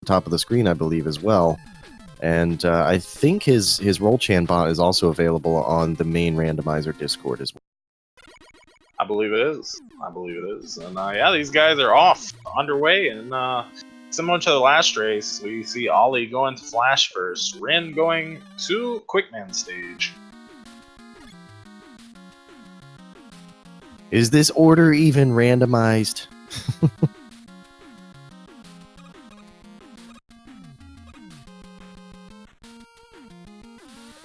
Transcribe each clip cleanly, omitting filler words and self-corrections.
top of the screen, I believe, as well. And I think his Roll-Chan bot is also available on the main Randomizer Discord as well. I believe it is. I believe it is. And yeah, these guys are off, underway, and similar to the last race, we see Ollie going to Flash first, Ren going to Quickman stage. Is this order even randomized?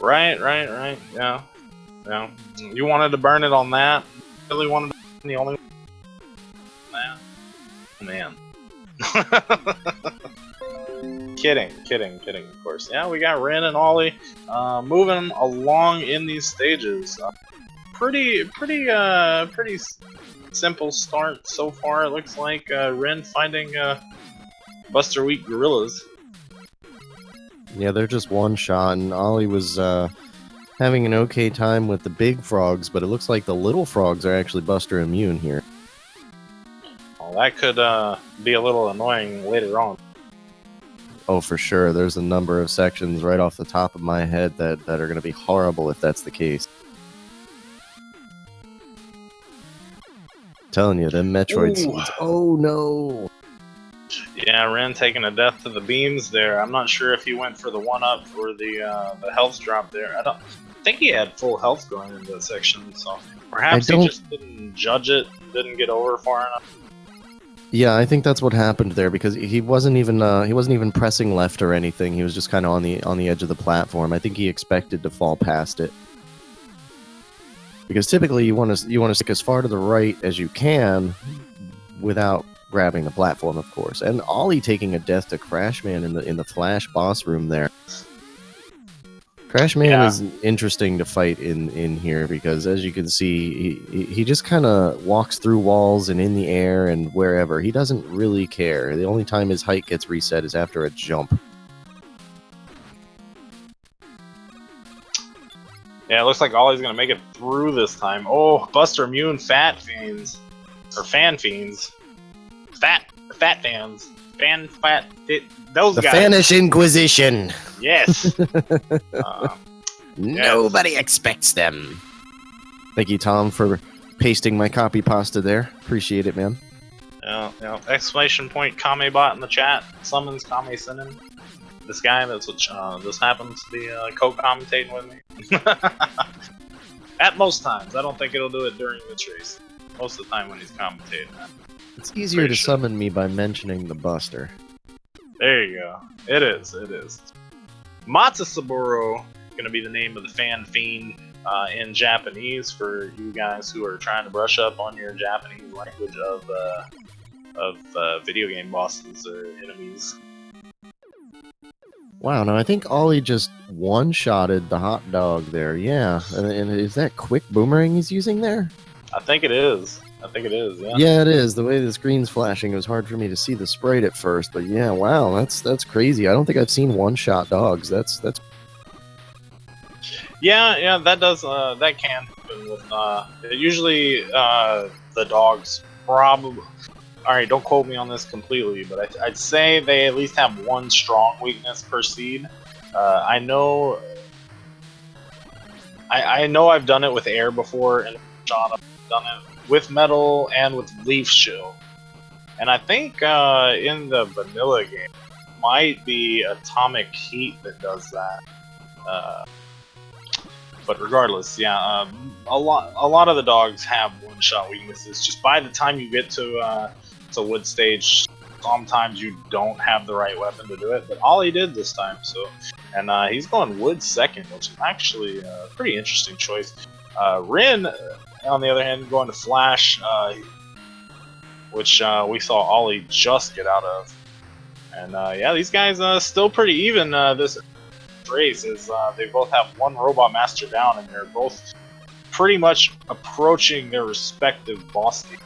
Right, yeah. You wanted to burn it on that? Really wanted to burn the only one? Man. Kidding, of course. Yeah, we got Ren and Ollie moving along in these stages. Pretty simple start so far. It looks like Ren finding Buster Wheat gorillas. Yeah, they're just one shot, and Ollie was having an okay time with the big frogs, but it looks like the little frogs are actually Buster immune here. Well, that could be a little annoying later on. Oh, for sure. There's a number of sections right off the top of my head that are going to be horrible if that's the case. Telling you, them Metroid seeds. Oh, no! Yeah, Ren taking a death to the beams there. I'm not sure if he went for the 1-up or the health drop there. I think he had full health going into that section, so perhaps he just didn't judge it, didn't get over far enough. Yeah, I think that's what happened there, because he wasn't even pressing left or anything. He was just kind of on the edge of the platform. I think he expected to fall past it. Because typically you want to stick as far to the right as you can without grabbing the platform, of course. And Ollie taking a death to Crashman in the Flash boss room there. Crashman is interesting to fight in here because, as you can see, he just kind of walks through walls and in the air and wherever. He doesn't really care. The only time his height gets reset is after a jump. Yeah, it looks like Ollie's gonna make it through this time. Oh, Buster immune Fat Fiends. Or Fan Fiends. Fat fans. Those the guys. Fanish Inquisition. Yes. Nobody expects them. Thank you, Tom, for pasting my copy pasta there. Appreciate it, man. Yeah. Exclamation point Kamebot in the chat. Summons Kame Sinin. This guy that's this happens to be co-commentating with me. At most times. I don't think it'll do it during this race. Most of the time when he's commentating. It's easier to summon me by mentioning the Buster. There you go. It is. Matsasaburo gonna be the name of the Fan Fiend in Japanese for you guys who are trying to brush up on your Japanese language of video game bosses or enemies. Wow, no, I think Ollie just one-shotted the hot dog there. Yeah, and is that quick boomerang he's using there? I think it is, yeah. Yeah, it is. The way the screen's flashing, it was hard for me to see the sprite at first, but yeah, wow, that's crazy. I don't think I've seen one-shot dogs. That's Yeah, that does that can happen with usually the dogs probably. Alright, don't quote me on this completely, but I'd say they at least have one strong weakness per seed. I know I've done it with air before, and I've done it with metal and with leaf shield. And I think in the vanilla game, it might be atomic heat that does that. But regardless, yeah, a lot of the dogs have one-shot weaknesses. Just by the time you get to wood stage, sometimes you don't have the right weapon to do it. But Ollie did this time, so, and he's going wood second, which is actually a pretty interesting choice. Ren, on the other hand, going to Flash, which we saw Ollie just get out of. And yeah, these guys still pretty even this race, is they both have one Robot Master down, and they're both pretty much approaching their respective boss games.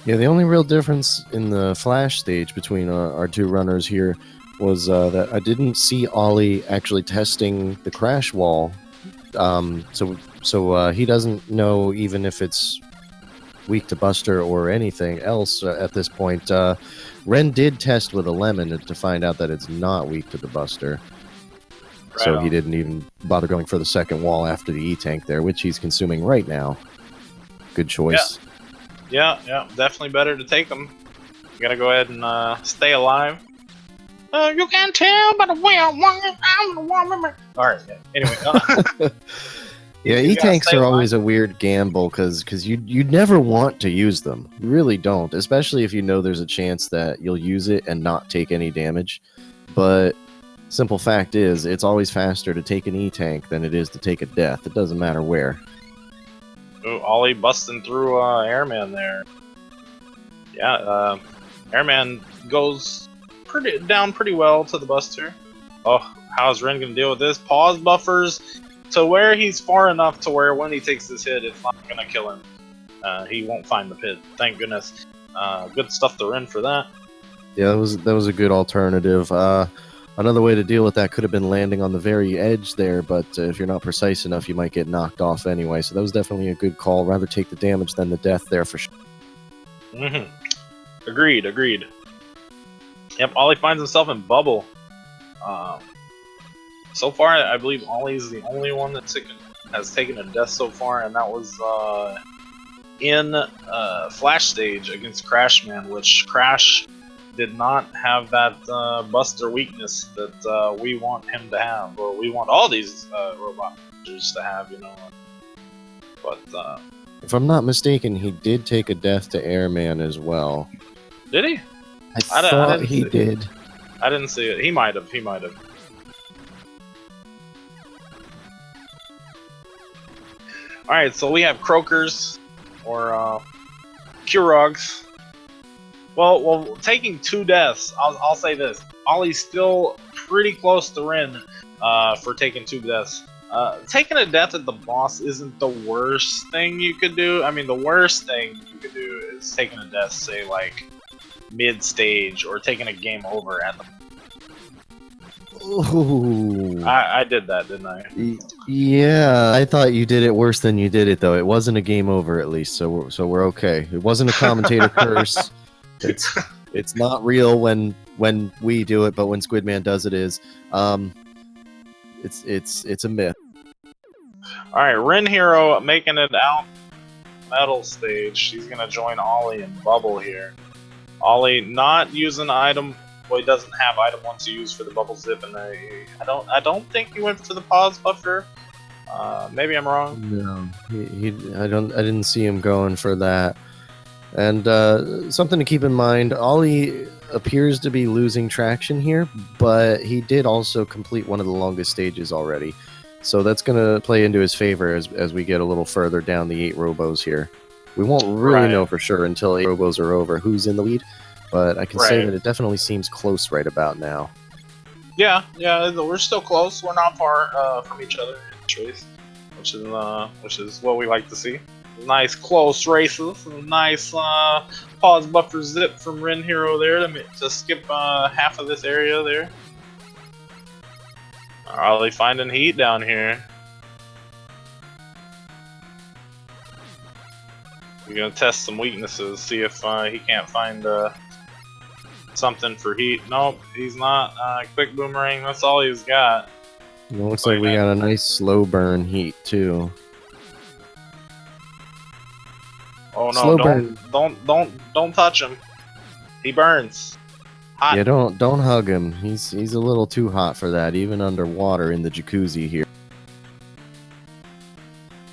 Yeah, the only real difference in the Flash stage between our two runners here was that I didn't see Ollie actually testing the crash wall. So he doesn't know even if it's weak to Buster or anything else at this point. Ren did test with a lemon to find out that it's not weak to the Buster. Right so on. he didn't even bother going for the second wall after the E-Tank there, which he's consuming right now. Good choice. Yeah, definitely better to take them. You gotta go ahead and stay alive. You can tell by the way I want it. I'm the woman. Alright, anyway. Yeah, E-Tanks are always a weird gamble because you never want to use them. You really don't, especially if you know there's a chance that you'll use it and not take any damage. But simple fact is, it's always faster to take an E-Tank than it is to take a death. It doesn't matter where. Ooh, Ollie busting through Airman there. Yeah, Airman goes down pretty well to the Buster. Oh, how's Ren gonna deal with this? Pause buffers to where he's far enough to where when he takes this hit, it's not gonna kill him. He won't find the pit. Thank goodness. Good stuff to Ren for that. Yeah, that was a good alternative. Another way to deal with that could have been landing on the very edge there, but if you're not precise enough, you might get knocked off anyway. So that was definitely a good call. Rather take the damage than the death there for sure. Agreed. Yep, Ollie finds himself in bubble. So far, I believe Ollie's the only one that has taken a death so far, and that was in Flash stage against Crashman, which Crash did not have that Buster weakness that we want him to have, or we want all these robot monsters to have, you know. But if I'm not mistaken, he did take a death to Airman as well. Did he? I thought he did. I didn't see it. He might have. Alright, so we have Croakers, or Kurogs. Well, taking 2 deaths, I'll say this. Ollie's still pretty close to Ren for taking 2 deaths. Taking a death at the boss isn't the worst thing you could do. I mean, the worst thing you could do is taking a death, say, like, mid-stage, or taking a game over at the... Ooh. I did that, didn't I? Yeah, I thought you did it worse than you did it, though. It wasn't a game over, at least, so we're okay. It wasn't a commentator curse. It's not real when we do it, but when Squidman does it is. It's a myth. Alright, RenHero making it out metal stage. She's gonna join Ollie in bubble here. Ollie not using item. Well, he doesn't have item 1 to use for the bubble zip, and I don't think he went for the pause buffer. Maybe I'm wrong. No, I didn't see him going for that. And something to keep in mind, Ollie appears to be losing traction here, but he did also complete one of the longest stages already. So that's going to play into his favor as we get a little further down the 8 robos here. We won't really know for sure until 8 robos are over who's in the lead, but I can say that it definitely seems close right about now. Yeah, we're still close. We're not far from each other in this race, which is what we like to see. Nice close races, nice pause buffer zip from RenHero there to skip half of this area there. Are they finding heat down here? We're gonna test some weaknesses, see if he can't find something for heat. Nope, he's not. Quick boomerang, that's all he's got. It looks like we got a nice slow burn heat too. Oh no! Don't touch him. He burns. Hot. Yeah, don't hug him. He's a little too hot for that, even underwater in the jacuzzi here.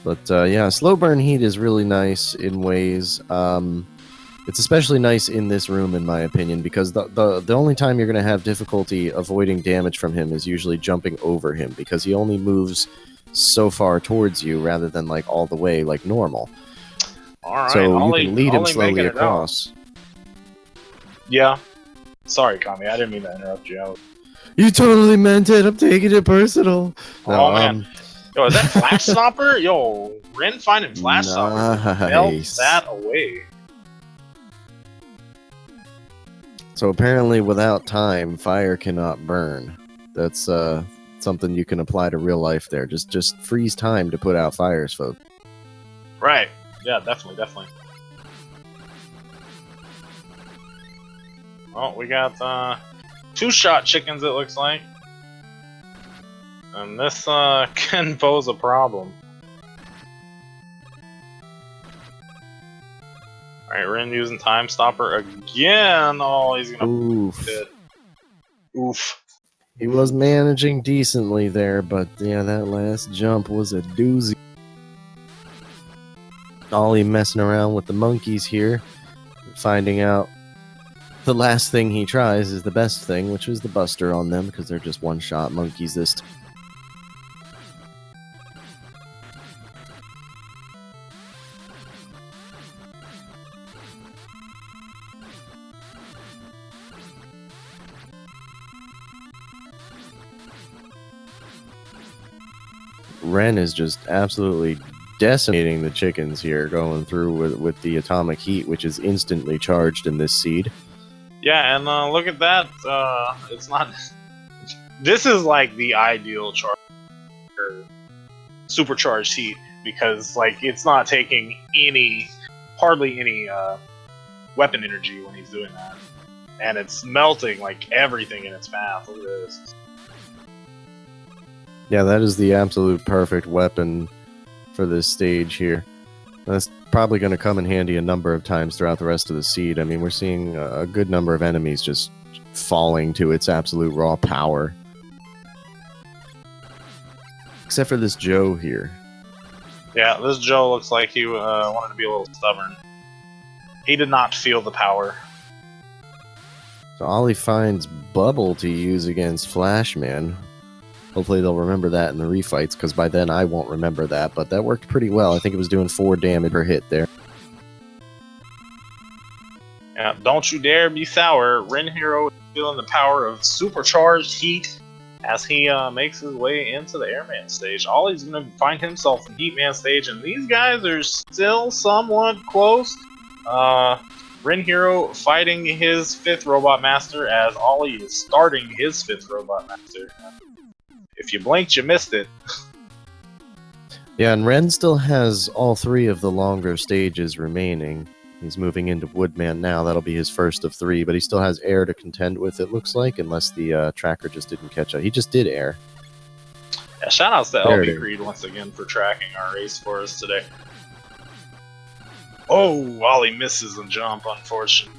But yeah, slow burn heat is really nice in ways. It's especially nice in this room, in my opinion, because the only time you're going to have difficulty avoiding damage from him is usually jumping over him, because he only moves so far towards you rather than like all the way like normal. Alright, so you can lead him slowly across. Yeah. Sorry, Kami, I didn't mean to interrupt you. You totally meant it. I'm taking it personal. Oh, man. Yo, is that Flash Stomper? Yo, Ren finding Flash Stomper. Melt that away. So apparently without time, fire cannot burn. That's something you can apply to real life there. Just freeze time to put out fires, folks. Right. Yeah, definitely. Well, we got two-shot chickens, it looks like. And this can pose a problem. Alright, Ren using Time Stopper again. Oh, he's gonna Oof. hit. Oof. He was managing decently there, but yeah, that last jump was a doozy. Ollie messing around with the monkeys here, finding out the last thing he tries is the best thing, which is the Buster on them, because they're just one-shot monkeys this time. Ren is just absolutely decimating the chickens here, going through with the atomic heat, which is instantly charged in this seed. Yeah, and look at that. It's not. This is like the ideal charge, or supercharged heat, because like it's not taking hardly any weapon energy when he's doing that, and it's melting like everything in its path. Look at this. Yeah, that is the absolute perfect weapon for this stage here. That's probably going to come in handy a number of times throughout the rest of the seed. I mean, we're seeing a good number of enemies just falling to its absolute raw power. Except for this Joe here. Yeah, this Joe looks like he wanted to be a little stubborn. He did not feel the power. So Ollie finds Bubble to use against Flashman. Hopefully they'll remember that in the refights, because by then I won't remember that, but that worked pretty well. I think it was doing 4 damage per hit there. Yeah, don't you dare be sour. RenHero is feeling the power of supercharged heat as he makes his way into the Airman stage. Ollie's going to find himself in Heatman stage, and these guys are still somewhat close. RenHero fighting his 5th Robot Master as Ollie is starting his 5th Robot Master. If you blinked, you missed it. Yeah, and Ren still has all 3 of the longer stages remaining. He's moving into Woodman now. That'll be his first of 3, but he still has air to contend with, it looks like, unless the tracker just didn't catch up. He just did air. Yeah, shoutouts to There LB Creed once again for tracking our race for us today. Oh, Ollie misses the jump, unfortunately.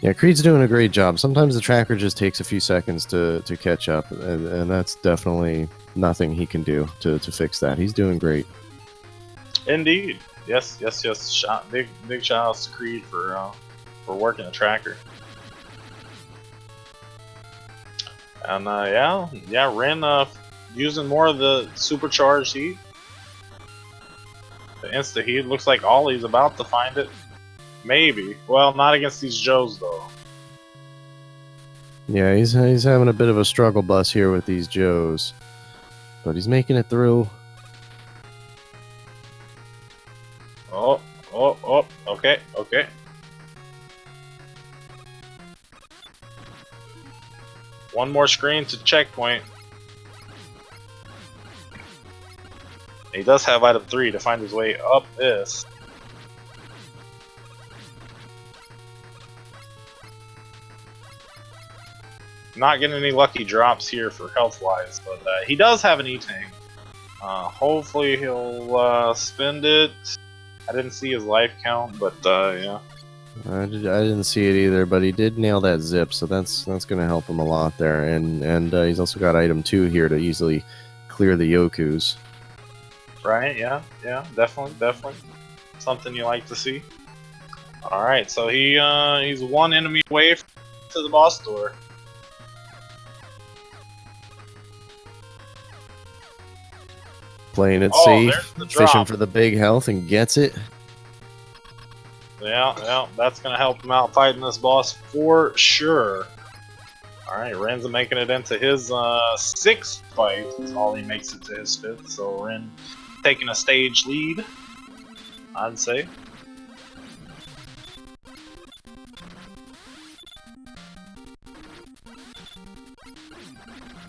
Yeah, Creed's doing a great job. Sometimes the tracker just takes a few seconds to catch up, and that's definitely nothing he can do to fix that. He's doing great. Indeed. Yes. Big shout outs to Creed for working the tracker. And Ren using more of the supercharged heat. The insta heat. Looks like Ollie's about to find it. Maybe. Well, not against these Joes, though. Yeah, he's having a bit of a struggle bus here with these Joes. But he's making it through. Oh, okay. One more screen to checkpoint. He does have item 3 to find his way up this. Not getting any lucky drops here for health-wise, but he does have an E-Tank. Hopefully he'll spend it. I didn't see his life count, but yeah. I didn't see it either, but he did nail that zip, so that's going to help him a lot there. And he's also got item 2 here to easily clear the Yokus. Right? Yeah. Definitely. Something you like to see. All right, so he's one enemy away to the boss door. Playing it Oh, safe, there's the fishing drop. for the big health, and gets it. Yeah, that's gonna help him out fighting this boss for sure. Alright, Ren's making it into his 6th fight. Ollie makes it to his 5th, so Ren taking a stage lead, I'd say.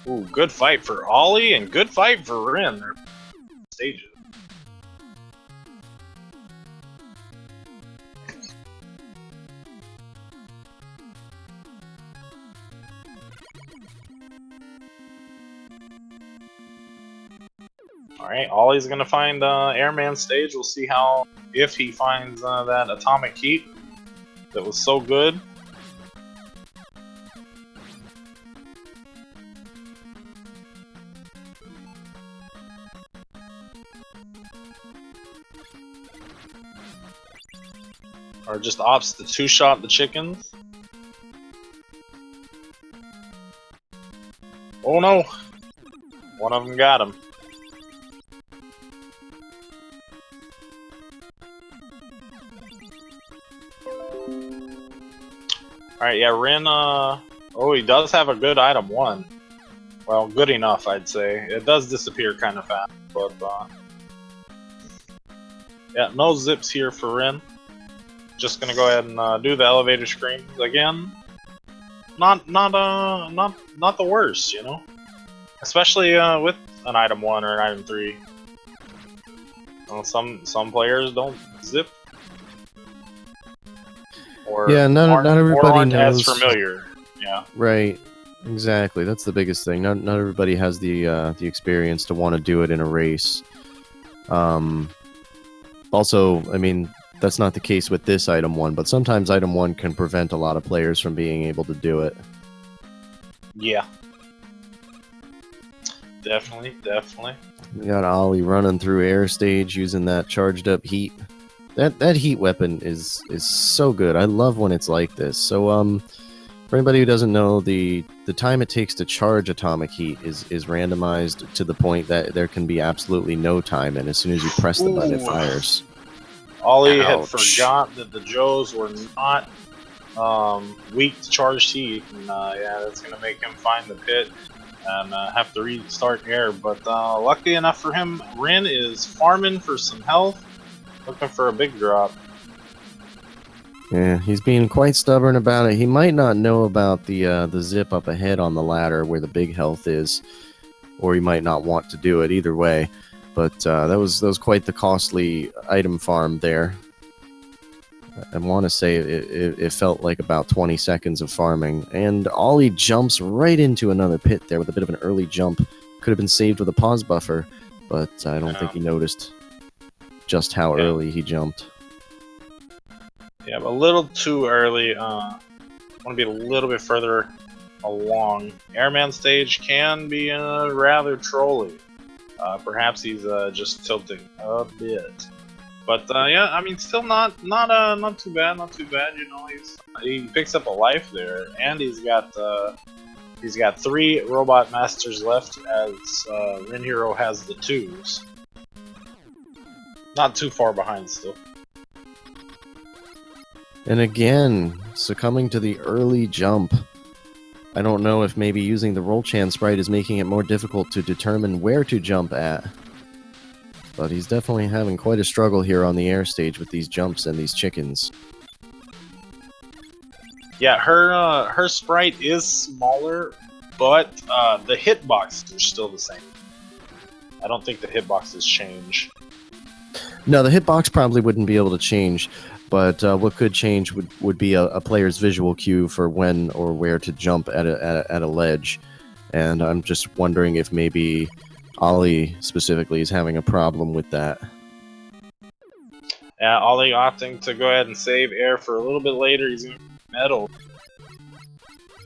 Ooh, good fight for Ollie and good fight for Ren. They're stages. Alright, Ollie's gonna find Airman stage. We'll see how, if he finds that atomic heat that was so good. Or just opts to two-shot the chickens. Oh no! One of them got him. Alright, yeah, Ren, oh, he does have a good item 1. Well, good enough, I'd say. It does disappear kind of fast, but, yeah, no zips here for Ren. Just gonna go ahead and do the elevator screens again. Not the worst, you know? Especially, with an item 1 or an item 3. Well, some players don't zip. Or yeah, not everybody aren't knows. as familiar. Yeah. Right. Exactly. That's the biggest thing. Not everybody has the experience to want to do it in a race. Also, I mean, that's not the case with this item 1, but sometimes item 1 can prevent a lot of players from being able to do it. Yeah. Definitely. We got Ollie running through air stage using that charged up heat. That heat weapon is so good. I love when it's like this. So for anybody who doesn't know, the time it takes to charge atomic heat is randomized to the point that there can be absolutely no time, and as soon as you press the button, it fires. Ollie had Ouch. forgot that the Joes were not weak to charged heat, and yeah, that's gonna make him find the pit and have to restart air. But lucky enough for him, Ren is farming for some health, looking for a big drop. Yeah, he's being quite stubborn about it. He might not know about the zip up ahead on the ladder where the big health is, or he might not want to do it. Either way, but that was quite the costly item farm there. I want to say it felt like about 20 seconds of farming, and Ollie jumps right into another pit there with a bit of an early jump. Could have been saved with a pause buffer, but I don't think he noticed just how early he jumped. Yeah, but a little too early. Want to be a little bit further along. Airman stage can be rather trolly. Perhaps he's just tilting a bit. But yeah, I mean, still not too bad. Not too bad. You know, he picks up a life there, and he's got 3 robot masters left, as RenHero has the 2s. Not too far behind still. And again, succumbing to the early jump. I don't know if maybe using the roll chance sprite is making it more difficult to determine where to jump at. But he's definitely having quite a struggle here on the air stage with these jumps and these chickens. Yeah, her sprite is smaller, but the hitboxes are still the same. I don't think the hitboxes change. No, the hitbox probably wouldn't be able to change, but what could change would be a player's visual cue for when or where to jump at a ledge. And I'm just wondering if maybe Ollie specifically is having a problem with that. Yeah, Ollie opting to go ahead and save air for a little bit later. He's going to metal.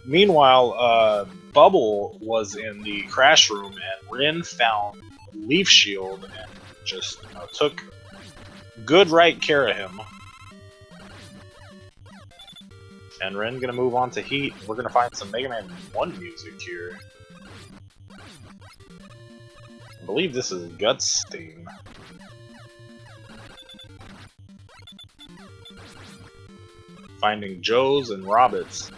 Meanwhile, Bubble was in the crash room, and Ren found Leaf Shield and just took good right care of him. And Ren gonna move on to Heat. We're gonna find some Mega Man 1 music here. I believe this is Guts' theme. Finding Joes and Roberts.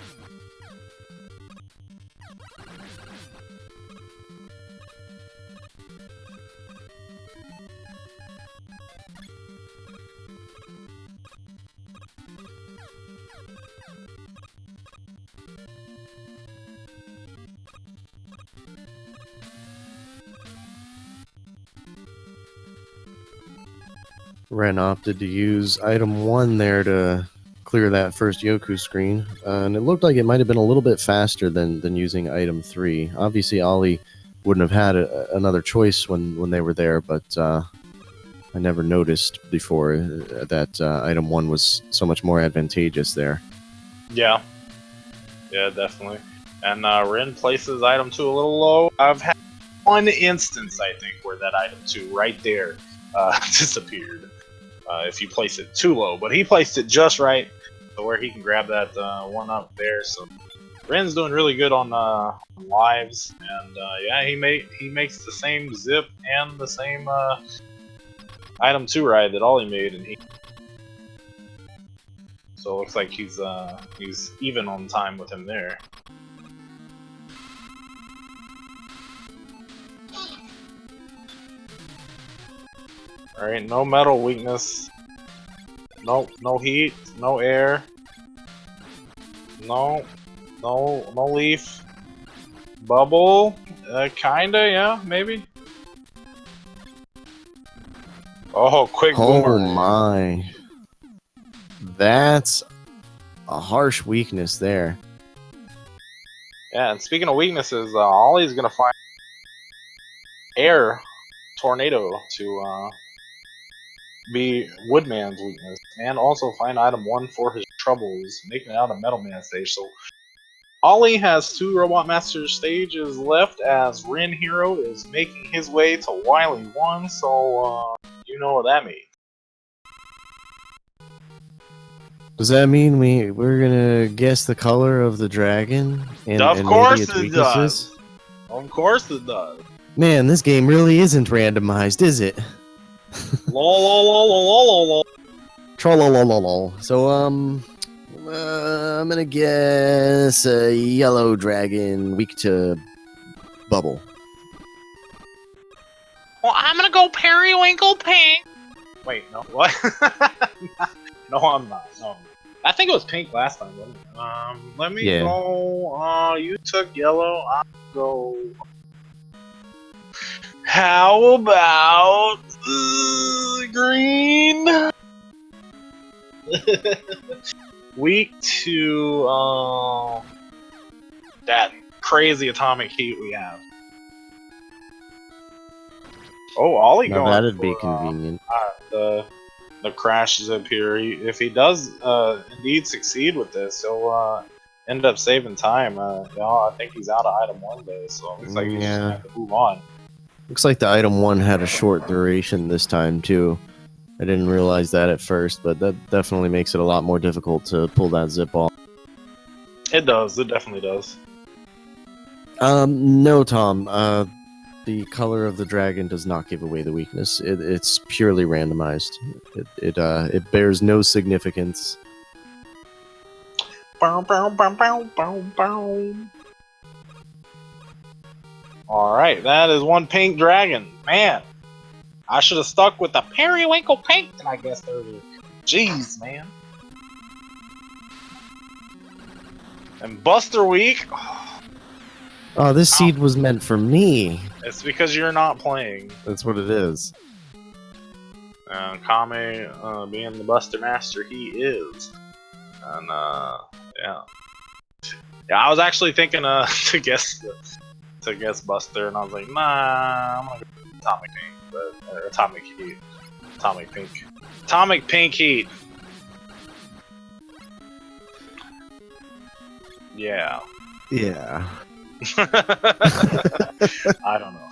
Ren opted to use item 1 there to clear that first Yoku screen, and it looked like it might have been a little bit faster than using item 3. Obviously, Ollie wouldn't have had another choice when they were there, but I never noticed before that item 1 was so much more advantageous there. Yeah. Yeah, definitely. And Rin places item 2 a little low. I've had one instance, I think, where that item 2 right there disappeared. If you place it too low, but he placed it just right, so where he can grab that 1 up there. So Ren's doing really good on lives, and yeah, he makes the same zip and the same item 2 ride that Ollie made, and so it looks like he's even on time with him there. Alright, no metal weakness. Nope, no heat, no air. No leaf. Bubble? Kinda, yeah, maybe. Oh, quick boomerang. Oh my. That's a harsh weakness there. Yeah, and speaking of weaknesses, Ollie's gonna find air tornado to be Woodman's weakness, and also find item 1 for his troubles, making it out of Metal Man stage. So Ollie has 2 Robot Master stages left as RenHero is making his way to Wily 1, so you know what that means. Does that mean we're gonna guess the color of the dragon? Of and course maybe its it weaknesses? does. Of course it does. Man, this game really isn't randomized, is it? Lol, lol, lol, lol, lol, lol. Trollololol. So, I'm gonna guess a yellow dragon weak to bubble. Well, I'm gonna go periwinkle pink. Wait, no, what? No, I'm not. No, I think it was pink last time, wasn't it? Let me go. You took yellow. I'll go. How about green? Weak to that crazy atomic heat we have. Oh, Ollie Now going that'd for, be convenient. the crash zip here. If he does indeed succeed with this, he'll end up saving time. You know, I think he's out of item 1 though, so it looks like he's just gonna have to move on. Looks like the item 1 had a short duration this time too. I didn't realize that at first, but that definitely makes it a lot more difficult to pull that zip off. It does. It definitely does. No, Tom. The color of the dragon does not give away the weakness. It's purely randomized. It bears no significance. Bow, bow, bow, bow, bow, bow. Alright, that is 1 pink dragon. Man, I should have stuck with the periwinkle pink that I guessed earlier. Jeez, man. And Buster Week. Oh, this seed was meant for me. It's because you're not playing. That's what it is. Kame, being the Buster Master, he is. And, yeah. Yeah, I was actually thinking to guess Buster, and I was like, nah, I'm gonna go Atomic Pink, or Atomic Heat. Atomic Pink. Atomic Pink Heat! Yeah. Yeah. I don't know.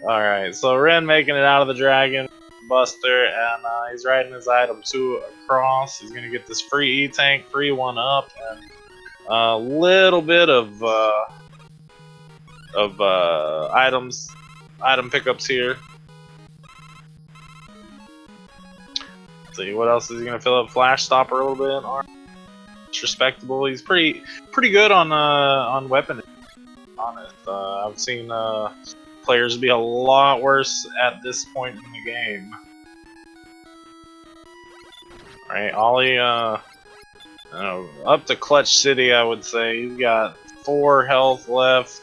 Alright, so Ren making it out of the dragon, Buster, and he's riding his item 2 across. He's gonna get this free E-Tank, free 1 up, and a little bit of item pickups here. Let's see, what else is he gonna fill up? Flash Stopper a little bit. It's respectable. He's pretty good on weapon. Honest, I've seen players be a lot worse at this point in the game. All right, Ollie, up to Clutch City, I would say. He's got 4 health left.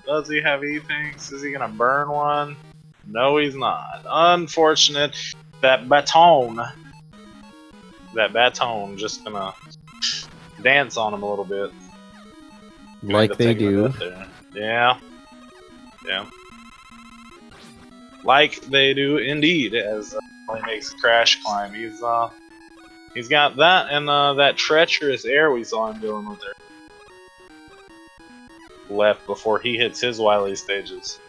Does he have E-Tanks? Is he gonna burn one? No, he's not. Unfortunate. That baton just gonna dance on him a little bit. Like they do. Yeah. Yeah. Like they do indeed, as he makes a crash climb. He's got that and that treacherous air we saw him dealing with there. Left before he hits his Wily stages.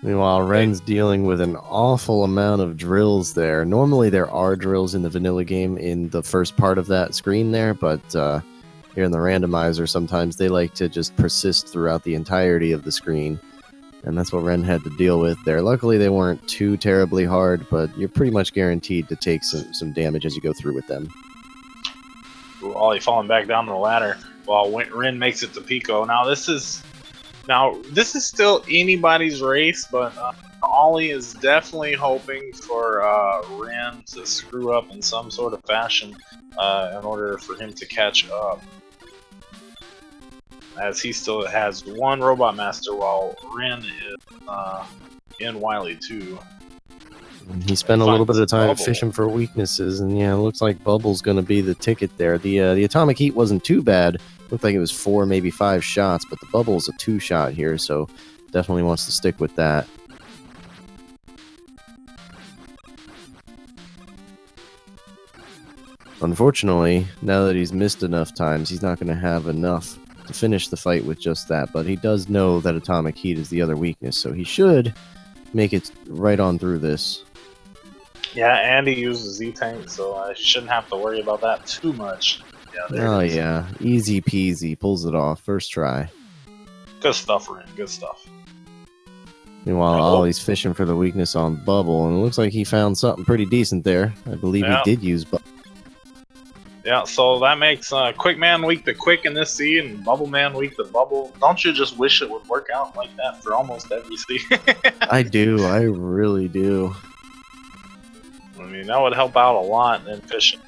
Meanwhile, Ren's dealing with an awful amount of drills there. Normally there are drills in the vanilla game in the first part of that screen there, but here in the randomizer, sometimes they like to just persist throughout the entirety of the screen. And that's what Ren had to deal with there. Luckily, they weren't too terribly hard, but you're pretty much guaranteed to take some damage as you go through with them. Ooh, Ollie falling back down the ladder while Ren makes it to Pico. Now this is still anybody's race, but Ollie is definitely hoping for Ren to screw up in some sort of fashion in order for him to catch up. As he still has one Robot Master while Ren is in Wily 2. He spent a little bit of time fishing for weaknesses, and yeah, it looks like Bubble's going to be the ticket there. The Atomic Heat wasn't too bad. Looked like it was 4, maybe 5 shots, but the Bubble's a 2-shot here, so definitely wants to stick with that. Unfortunately, now that he's missed enough times, he's not going to have enough to finish the fight with just that, but he does know that Atomic Heat is the other weakness, so he should make it right on through this. Yeah, and he uses Z-Tank, so I shouldn't have to worry about that too much. Yeah, oh yeah, easy peasy, pulls it off, first try. Good stuff, Ren, good stuff. Meanwhile, Ollie's fishing for the weakness on Bubble, and it looks like he found something pretty decent there. I believe he did use Bubble. Yeah, so that makes Quick Man weak to Quick in this seed, and Bubble Man weak to Bubble. Don't you just wish it would work out like that for almost every seed? I do, I really do. I mean, that would help out a lot in fishing.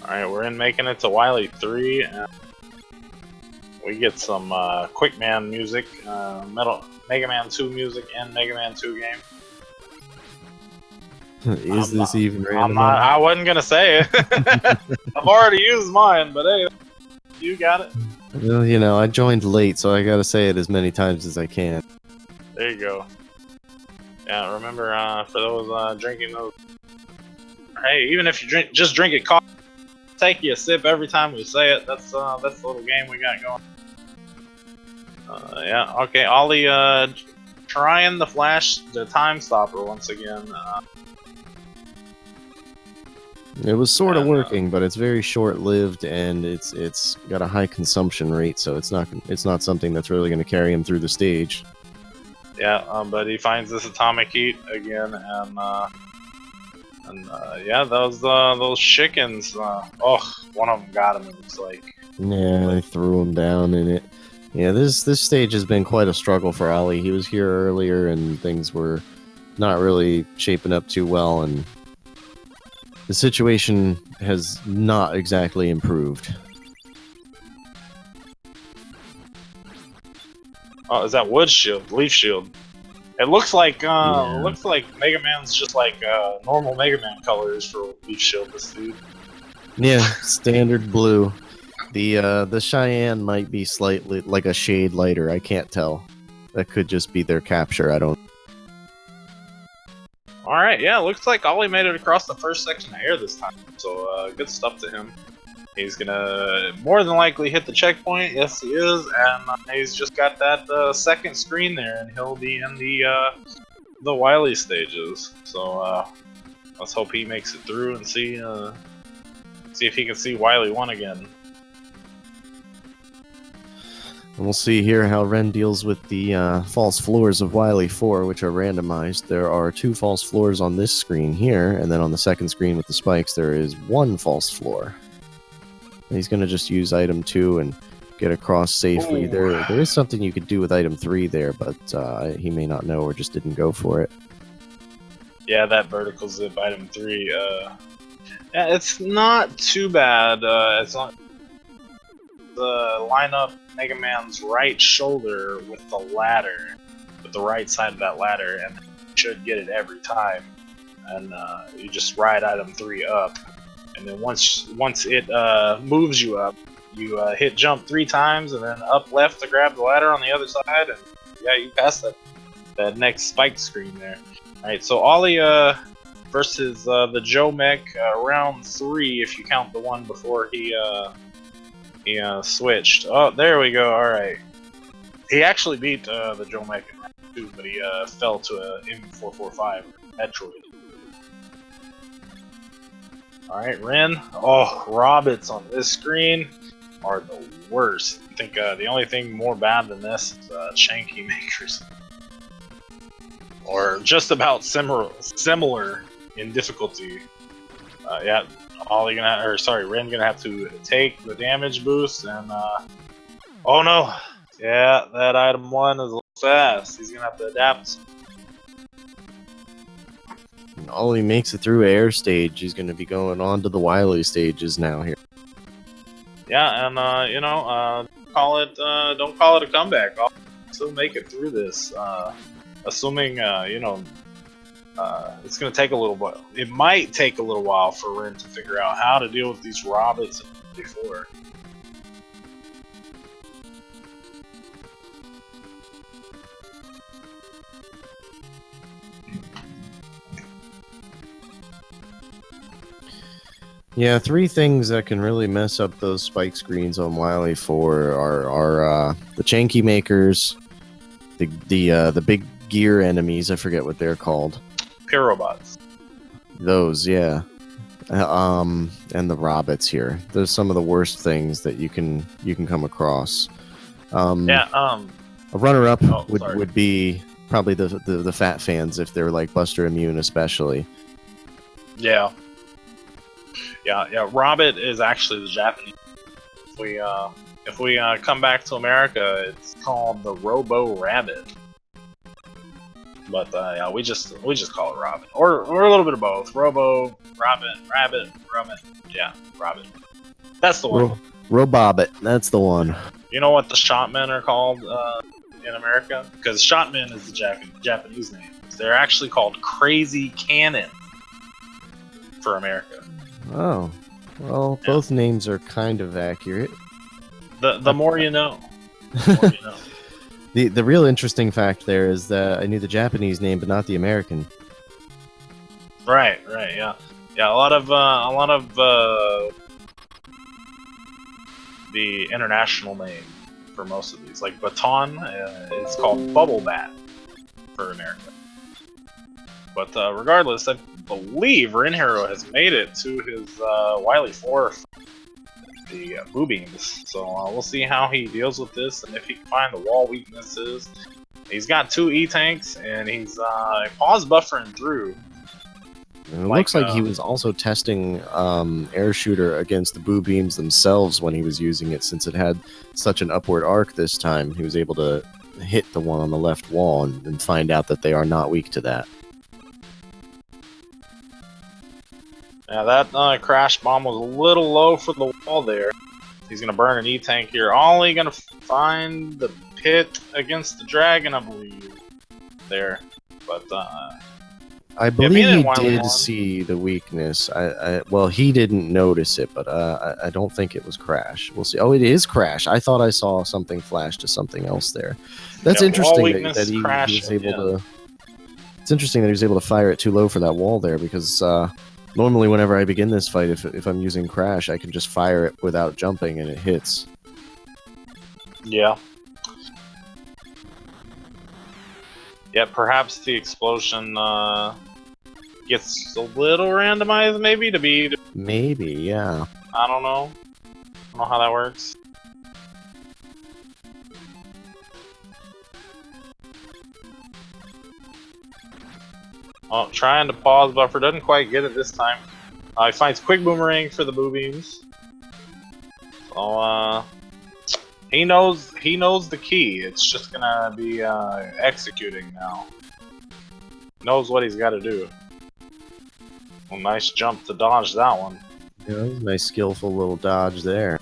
Alright, we're in making it to Wily 3, and we get some Quick Man music, Mega Man 2 music, and Mega Man 2 game. Is this even random? I wasn't gonna say it. I've already used mine, but hey, you got it. Well, you know, I joined late, so I gotta say it as many times as I can. There you go. Yeah, remember, for those drinking those. Hey, even if you just drink it coffee, take you a sip every time we say it. That's the little game we got going. Yeah, okay, Ollie, trying the time stopper once again. It was sort of working, but it's very short-lived, and it's got a high consumption rate, so it's not something that's really going to carry him through the stage. Yeah, but he finds this Atomic Heat again, and yeah, those chickens. One of them got him. It looks like. Yeah, they threw him down in it. Yeah, this stage has been quite a struggle for Ollie. He was here earlier, and things were not really shaping up too well, and the situation has not exactly improved. Oh, is that Wood Shield? Leaf Shield. It looks like Mega Man's just like normal Mega Man colors for Leaf Shield this dude. Yeah, standard blue. The Cheyenne might be slightly like a shade lighter. I can't tell. That could just be their capture. I don't. All right, yeah, looks like Ollie made it across the first section of air this time. So good stuff to him. He's gonna more than likely hit the checkpoint. Yes, he is, and he's just got that second screen there, and he'll be in the Wily stages. So let's hope he makes it through and see if he can see Wily 1 again. And we'll see here how Ren deals with the false floors of Wily 4, which are randomized. There are 2 false floors on this screen here, and then on the second screen with the spikes, there is 1 false floor. He's going to just use item 2 and get across safely. There is something you could do with item 3 there, but he may not know or just didn't go for it. Yeah, that vertical zip item 3. Yeah, it's not too bad. It's not line up Mega Man's right shoulder with the ladder, with the right side of that ladder, and you should get it every time. And you just ride item 3 up. And then once it moves you up, You hit jump 3 times and then up left to grab the ladder on the other side, and yeah, you pass that next spike screen there. All right, so Ollie versus the Joe Mech, round 3 if you count the one before he switched. Oh, there we go. All right, he actually beat the Joe Mech in round 2, but he fell to a M445 Metroid. Alright, Ren. Oh, Robots on this screen are the worst. I think the only thing more bad than this is Shanky Makers. Or just about similar in difficulty. Yeah, Ren gonna have to take the damage boost and oh no! Yeah, that item 1 is a little fast. He's gonna have to adapt. Ollie makes it through air stage. He's going to be going on to the Wily stages now here. Yeah, and don't call it a comeback. I'll still make it through this. Assuming it's gonna take a little while. It might take a little while for Ren to figure out how to deal with these robots before. Yeah, 3 things that can really mess up those spike screens on Wily 4 are the Chanky Makers, the big gear enemies. I forget what they're called. Pyrobots. Those, yeah. And the robots here. Those are some of the worst things that you can come across. A runner-up would be probably the fat fans if they're like Buster Immune, especially. Yeah. Yeah. Robot is actually the Japanese. If we come back to America, it's called the Robo Rabbit. But yeah, we just call it Robin, or a little bit of both. Robo, Robin, Rabbit. Yeah, Robin. That's the one. Robobit. That's the one. You know what the Shotmen are called in America? Because Shotmen is the Japanese name. They're actually called Crazy Cannon for America. Oh, well, both names are kind of accurate. The more you know. The more you know. The real interesting fact there is that I knew the Japanese name, but not the American. Right, yeah. A lot of the international name for most of these, like Baton, it's called Bubble Bat for America. But regardless, I believe RenHero has made it to his Wily 4, the Boo Beams. So we'll see how he deals with this and if he can find the wall weaknesses. He's got 2 E-tanks and he's pause buffering through. And it looks like he was also testing air shooter against the Boo Beams themselves when he was using it, since it had such an upward arc this time. He was able to hit the one on the left wall and find out that they are not weak to that. Yeah, that crash bomb was a little low for the wall there. He's going to burn an E-tank here. Only going to find the pit against the dragon, I believe, there. But, I believe he did see the weakness. Well, he didn't notice it, but I don't think it was Crash. We'll see. Oh, it is Crash. I thought I saw something flash to something else there. That's interesting that he was able to... It's interesting that he was able to fire it too low for that wall there, because... normally, whenever I begin this fight, if I'm using Crash, I can just fire it without jumping and it hits. Yeah. Yeah, perhaps the explosion gets a little randomized, maybe, to be... Maybe, yeah. I don't know. I don't know how that works. Oh, trying to pause buffer, doesn't quite get it this time. He finds quick boomerang for the Boo Beams. So he knows the key. It's just gonna be executing now. Knows what he's got to do. Well, nice jump to dodge that one. Yeah, that was a nice skillful little dodge there.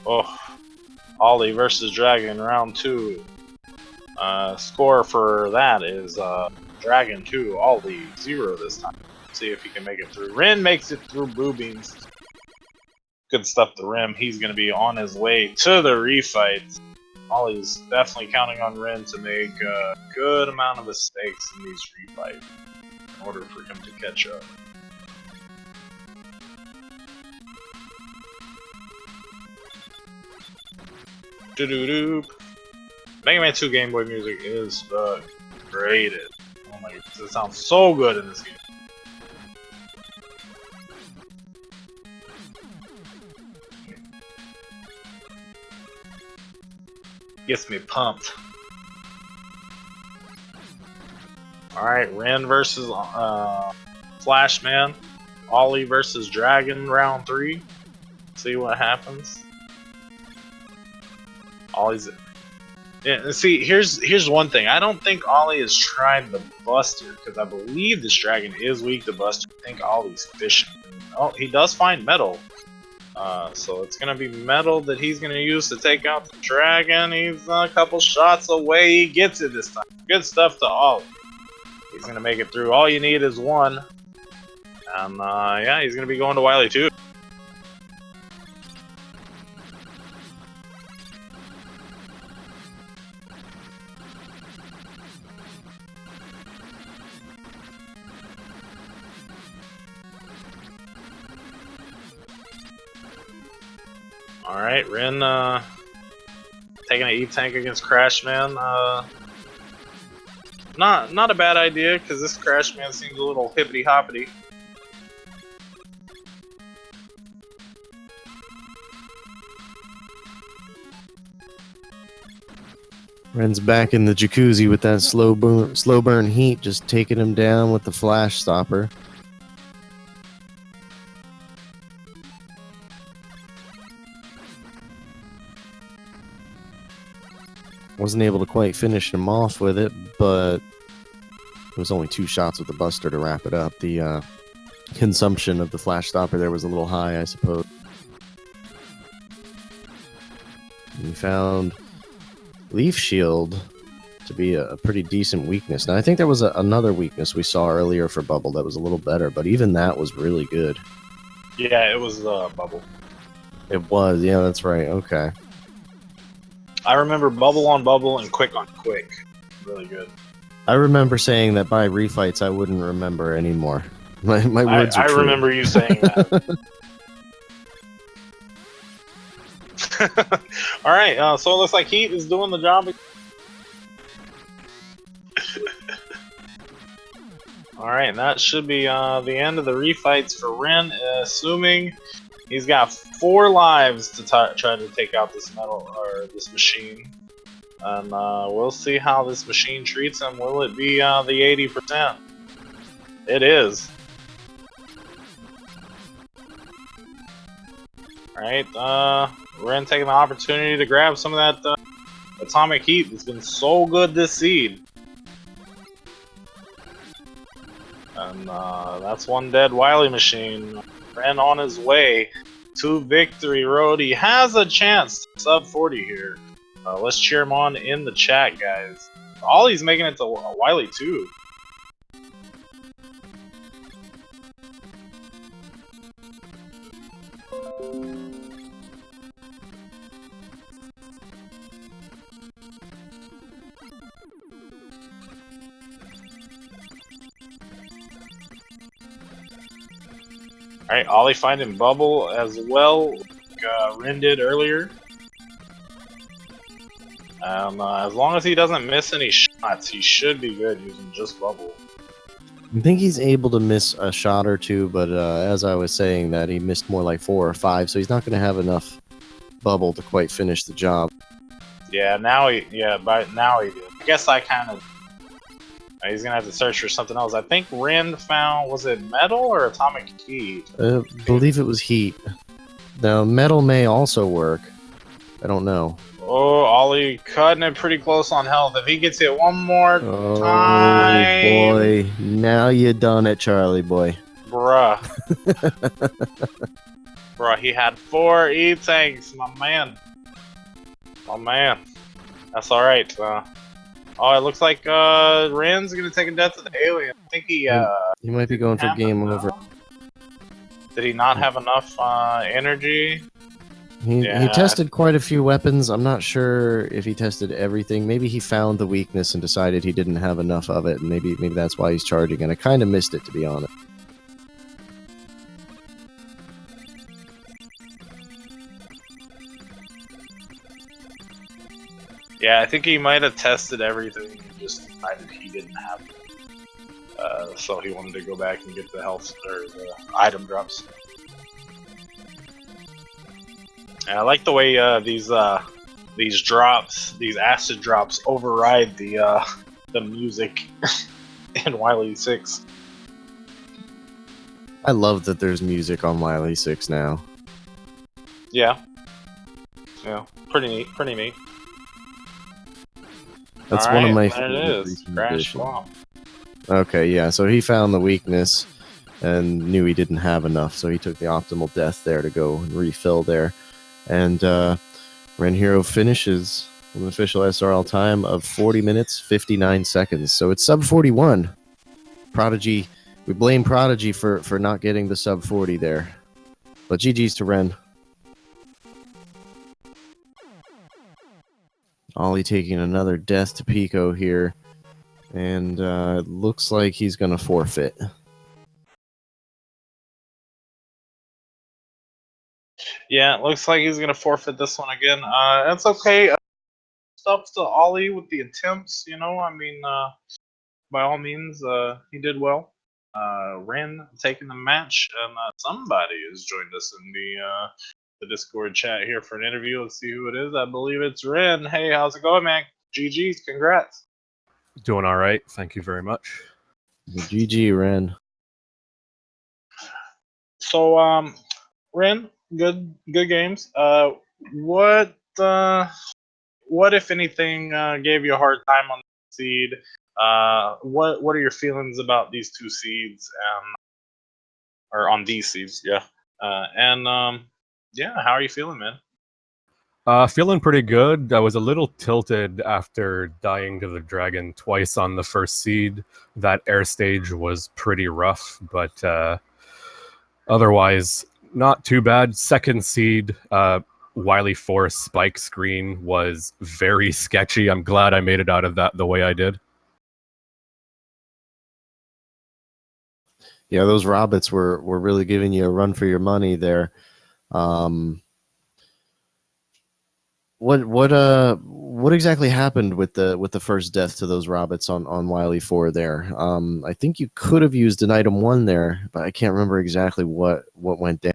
Oh, Ollie versus Dragon, round 2. Score for that is Dragon 2, Ollie 0 this time. See if he can make it through. Ren makes it through Boo Beams. good stuff to Rim. He's going to be on his way to the refight. Ollie's definitely counting on Ren to make a good amount of mistakes in these refights in order for him to catch up. Doo-doo-doo. Mega Man 2 Game Boy music is the greatest. Oh my goodness, it sounds so good in this game. Gets me pumped. Alright, Ren versus Flashman. Ollie versus Dragon, round 3. See what happens. Ollie's... Yeah, see, here's one thing. I don't think Ollie has tried the Buster, because I believe this Dragon is weak to Buster. I think Ollie's fishing. Oh, he does find Metal. So it's gonna be Metal that he's gonna use to take out the Dragon. He's a couple shots away. He gets it this time. Good stuff to Ollie. He's gonna make it through. All you need is one. And yeah, he's gonna be going to Wily too. Alright, Ren taking an E-Tank against Crashman. Not a bad idea, because this Crashman seems a little hippity-hoppity. Ren's back in the jacuzzi with that slow burn heat, just taking him down with the flash stopper. Wasn't able to quite finish him off with it, but it was only 2 shots with the Buster to wrap it up. The consumption of the flash stopper there was a little high, I suppose. We found Leaf Shield to be a pretty decent weakness. Now, I think there was another weakness we saw earlier for Bubble that was a little better, but even that was really good. Yeah, it was Bubble. It was, yeah, that's right, okay. I remember Bubble on Bubble and Quick on Quick. Really good. I remember saying that by refights I wouldn't remember anymore. My words are true. I remember you saying that. Alright, so it looks like Heat is doing the job. Alright, and that should be the end of the refights for Ren, assuming he's got 4 lives to try to take out this metal, or this machine. And we'll see how this machine treats him. Will it be the 80%? It is. Alright, Ren taking the opportunity to grab some of that atomic heat that's been so good this seed. And that's one dead Wily machine. Ren on his way to victory road. He has a chance to sub 40 here. Let's cheer him on in the chat, guys. Ollie's making it to Wily too. Alright, Ollie finding Bubble as well, like Ren did earlier. As long as he doesn't miss any shots, he should be good using just Bubble. I think he's able to miss a shot or two, but as I was saying, that he missed more like 4 or 5, so he's not going to have enough Bubble to quite finish the job. Yeah, now he did. I guess I kind of... He's gonna have to search for something else. I think Ren found, was it Metal or Atomic Heat? I believe it was Heat. Now, Metal may also work. I don't know. Oh, Ollie cutting it pretty close on health. If he gets hit one more time... Oh, boy. Now you done it, Charlie boy. Bruh. Bruh, he had 4 E-Tanks, my man. Oh, man. That's alright. Oh, it looks like Ren's gonna take a death to the alien. I think he might be going for game over. Did he not have enough energy? He Yeah. tested quite a few weapons. I'm not sure if he tested everything. Maybe he found the weakness and decided he didn't have enough of it, and maybe that's why he's charging. And I kind of missed it, to be honest. Yeah, I think he might have tested everything and just decided he didn't have it. So he wanted to go back and get the health or the item drops. And I like the way these drops, these acid drops, override the music in Wily 6. I love that there's music on Wily 6 now. Yeah. Yeah. Pretty neat. Pretty neat. That's All one of my there it is. Crash Swamp. Okay, yeah, so he found the weakness and knew he didn't have enough, so he took the optimal death there to go and refill there. And RenHero finishes with an official SRL time of 40 minutes, 59 seconds. So it's sub 41. Prodigy, we blame Prodigy for not getting the sub 40 there. But GG's to Ren. Ollie taking another death to Pico here. And it looks like he's going to forfeit. Yeah, it looks like he's going to forfeit this one again. That's okay. Stuff to Ollie with the attempts, you know. I mean, by all means, he did well. Ren taking the match, and somebody has joined us in the Discord chat here for an interview. Let's see who it is. I believe it's Ren. Hey, how's it going, man? GG's, congrats. Doing all right. Thank you very much. GG, Ren. So, Ren, good games. What if anything gave you a hard time on the seed? What are your feelings about these two seeds? Or on these seeds, yeah. Yeah, how are you feeling, man? Feeling pretty good. I was a little tilted after dying to the dragon twice on the first seed. That air stage was pretty rough, but otherwise, not too bad. Second seed, Wily Force spike screen was very sketchy. I'm glad I made it out of that the way I did. Yeah, those Robots were really giving you a run for your money there. What exactly happened with the first death to those Robots on Wily 4 there? I think you could have used an item 1 there, but I can't remember exactly what went down.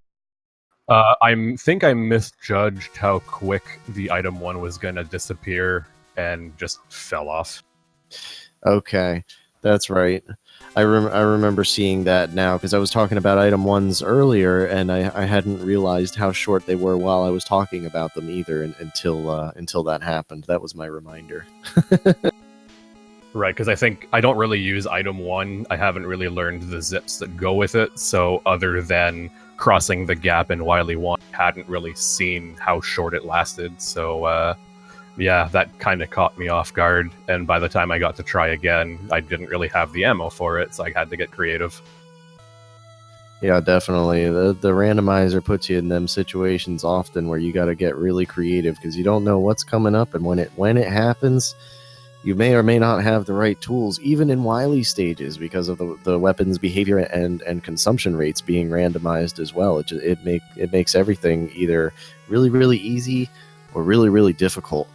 I think I misjudged how quick the item 1 was going to disappear and just fell off. Okay, that's right. I remember seeing that now because I was talking about item 1s earlier, and I hadn't realized how short they were while I was talking about them either until that happened. That was my reminder. Right, because I think I don't really use item 1. I haven't really learned the zips that go with it, so other than crossing the gap in Wily 1, I hadn't really seen how short it lasted, so yeah, that kind of caught me off guard, and by the time I got to try again, I didn't really have the ammo for it, so I had to get creative. Yeah, definitely. The randomizer puts you in them situations often where you got to get really creative because you don't know what's coming up, and when it happens, you may or may not have the right tools, even in Wily stages, because of the weapon's behavior and consumption rates being randomized as well. It makes everything either really, really easy or really, really difficult.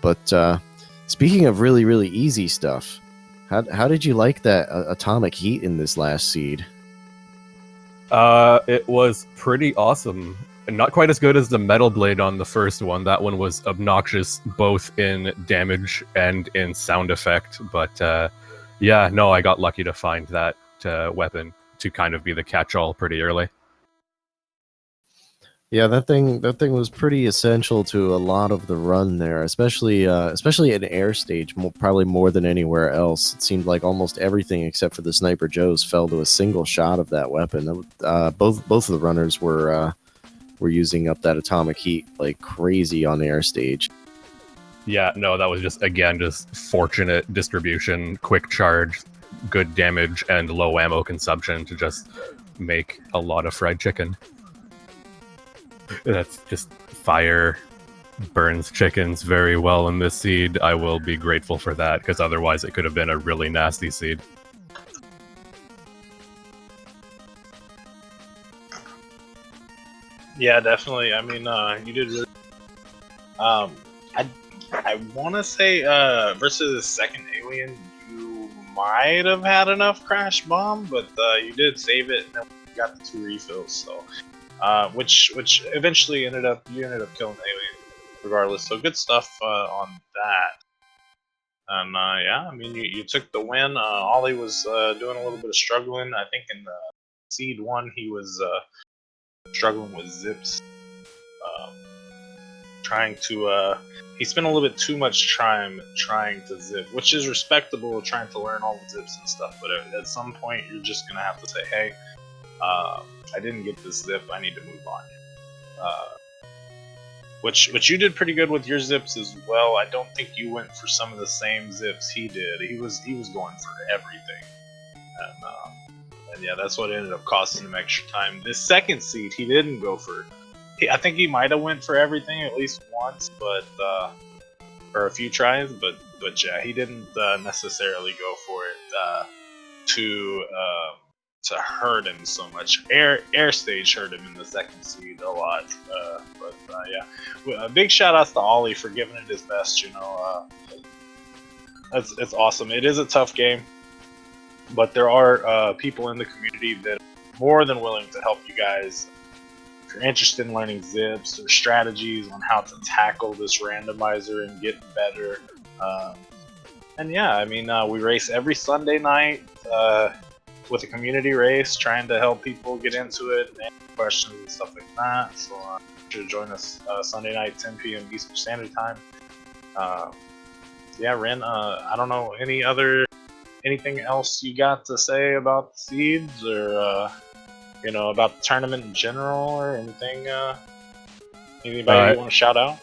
But speaking of really, really easy stuff, how did you like that atomic heat in this last seed? It was pretty awesome. Not quite as good as the Metal Blade on the first one. That one was obnoxious both in damage and in sound effect. But yeah, no, I got lucky to find that weapon to kind of be the catch-all pretty early. Yeah, that thing was pretty essential to a lot of the run there, especially in air stage, probably more than anywhere else. It seemed like almost everything except for the Sniper Joes fell to a single shot of that weapon. Both of the runners were using up that atomic heat like crazy on air stage. Yeah, no, that was just fortunate distribution, quick charge. good damage and low ammo consumption to just make a lot of fried chicken. That's just fire burns chickens very well in this seed. I will be grateful for that, because otherwise it could have been a really nasty seed. Yeah, definitely. I mean, you did really. I want to say versus the second alien, you might have had enough crash bomb, but you did save it and then you got the 2 refills. So, which eventually you ended up killing the alien, regardless. So good stuff on that. And yeah, I mean, you took the win. Ollie was doing a little bit of struggling. I think in the seed 1 he was struggling with zips. Trying to he spent a little bit too much time trying to zip, which is respectable, trying to learn all the zips and stuff, but at some point you're just gonna have to say, hey, I didn't get this zip, I need to move on. Which you did pretty good with your zips as well. I don't think you went for some of the same zips he did. He was going for everything, and yeah, that's what ended up costing him extra time. This second seed, he didn't go for. I think he might have went for everything at least once, but or a few tries, but yeah, he didn't necessarily go for it to hurt him so much. Air stage hurt him in the second seed a lot, but yeah, a big shout out to Ollie for giving it his best. You know, it's awesome. It is a tough game, but there are people in the community that are more than willing to help you guys. If you're interested in learning zips or strategies on how to tackle this randomizer and get better, and yeah, I mean, we race every Sunday night with a community race, trying to help people get into it, and answer questions and stuff like that. So make sure to join us Sunday night, 10 p.m. Eastern Standard Time. Yeah, Ren, I don't know, anything else you got to say about the seeds, or you know, about the tournament in general, or anything? Anybody you want to shout out?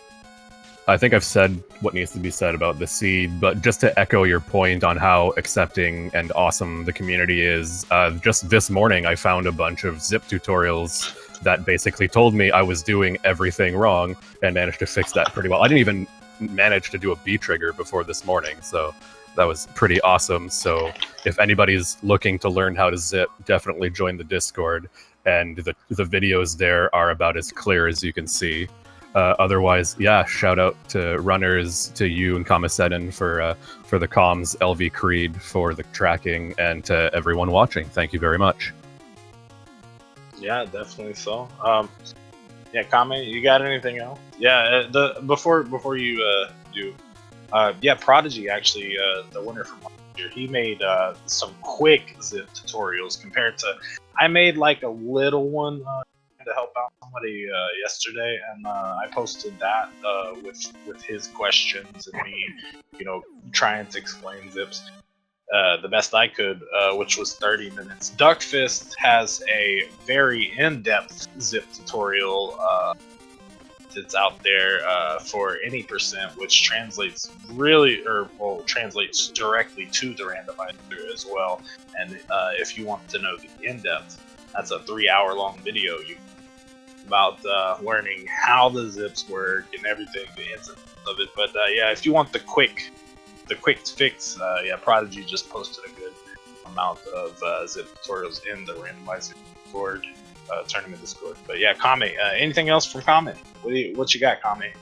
I think I've said what needs to be said about the seed, but just to echo your point on how accepting and awesome the community is, just this morning I found a bunch of zip tutorials that basically told me I was doing everything wrong and managed to fix that pretty well. I didn't even manage to do a B trigger before this morning, so that was pretty awesome. So if anybody's looking to learn how to zip, definitely join the Discord, and the videos there are about as clear as you can see. Otherwise, yeah, shout out to runners, to you and Kamaseddin for the comms, LV Creed for the tracking, and to everyone watching. Thank you very much. Yeah, definitely so. Yeah, comment. You got anything else? Yeah, before you do. Yeah, Prodigy actually, the winner from last year, he made some quick zip tutorials compared to, I made like a little one to help out somebody yesterday, and I posted that with his questions and me, you know, trying to explain zips the best I could, which was 30 minutes. Duckfist has a very in-depth zip tutorial that's out there for any percent, which translates translates directly to the randomizer as well. And if you want to know the in-depth, that's a 3-hour-long video about learning how the zips work and everything, the ins and outs of it. But yeah, if you want the quick fix, yeah, Prodigy just posted a good amount of zip tutorials in the randomizer Discord. Tournament Discord. But yeah, Kame, anything else from Kame? What you got, Kame?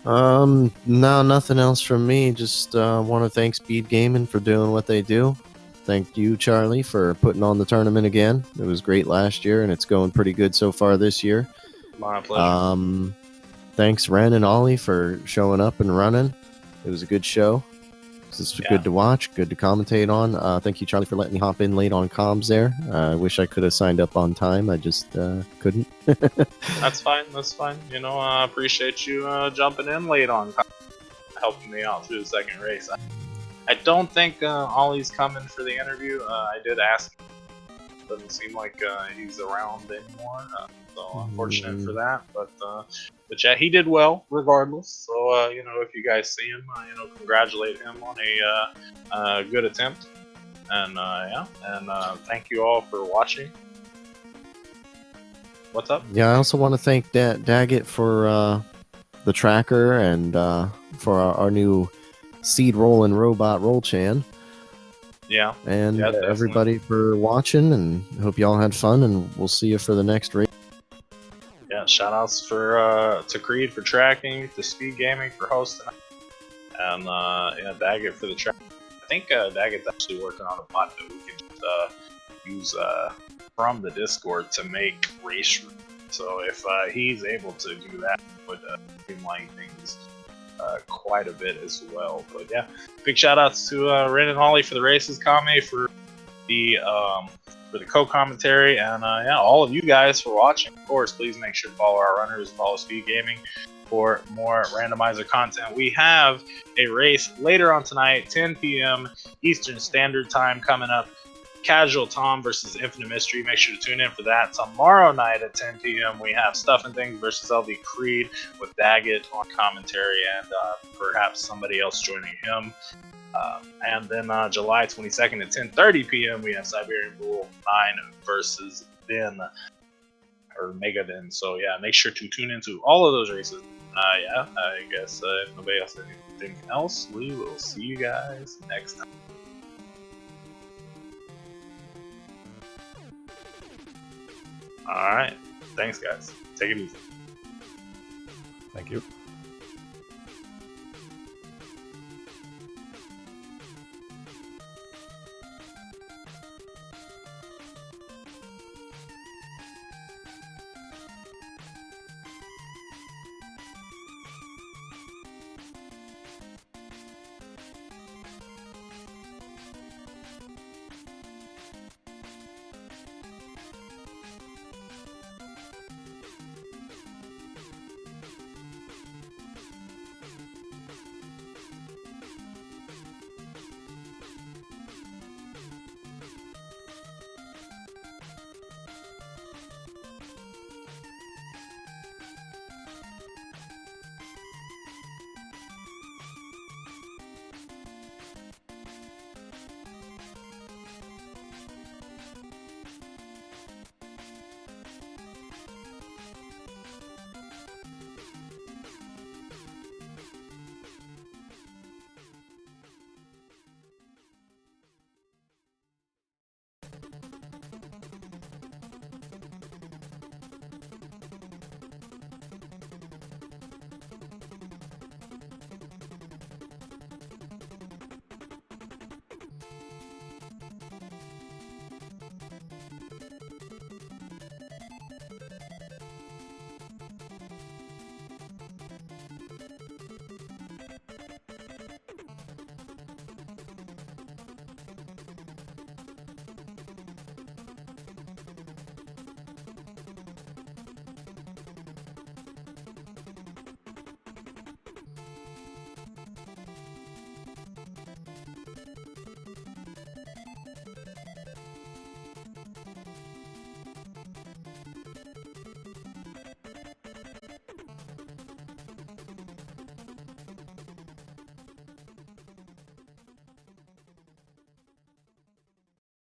No, nothing else from me. Just want to thank SpeedGaming for doing what they do. Thank you, Charlie, for putting on the tournament again. It was great last year, and it's going pretty good so far this year. My pleasure. Thanks, Ren and Ollie, for showing up and running. It was a good show. This was good to watch, good to commentate on. Thank you, Charlie, for letting me hop in late on comms there. I wish I could have signed up on time. I just couldn't. That's fine. You know, I appreciate you jumping in late on comms, helping me out through the second race. I don't think Ollie's coming for the interview. I did ask him. Doesn't seem like he's around anymore. So unfortunate for that. But yeah, he did well regardless. So you know, if you guys see him, you know, congratulate him on a good attempt. And yeah, and thank you all for watching. What's up? Yeah, I also want to thank Daggett for the tracker and for our new seed roll and robot roll chan. Yeah. And Yeah, definitely. everybody for watching, and hope you all had fun, and we'll see you for the next race. Yeah, shout outs for to Creed for tracking, to SpeedGaming for hosting, and yeah, Daggett for the track. I think Daggett's actually working on a bot that we can just use from the Discord to make race room. So if he's able to do that, it would streamline things quite a bit as well. But yeah, big shout outs to Ren and Holly for the races, Kame for the co-commentary, and yeah, all of you guys for watching. Of course, please make sure to follow our runners, follow SpeedGaming for more randomizer content. We have a race later on tonight, 10 p.m. Eastern Standard Time coming up. Casual Tom versus Infinite Mystery. Make sure to tune in for that. Tomorrow night at 10 p.m. we have Stuff and Things versus LV Creed with Daggett on commentary and perhaps somebody else joining him. And then July 22nd at 10:30 p.m. we have Siberian Bull 9 versus Vin or Mega Vin. So yeah, make sure to tune into all of those races. Yeah, I guess if nobody else has anything else, we will see you guys next time. Alright, thanks guys. Take it easy. Thank you.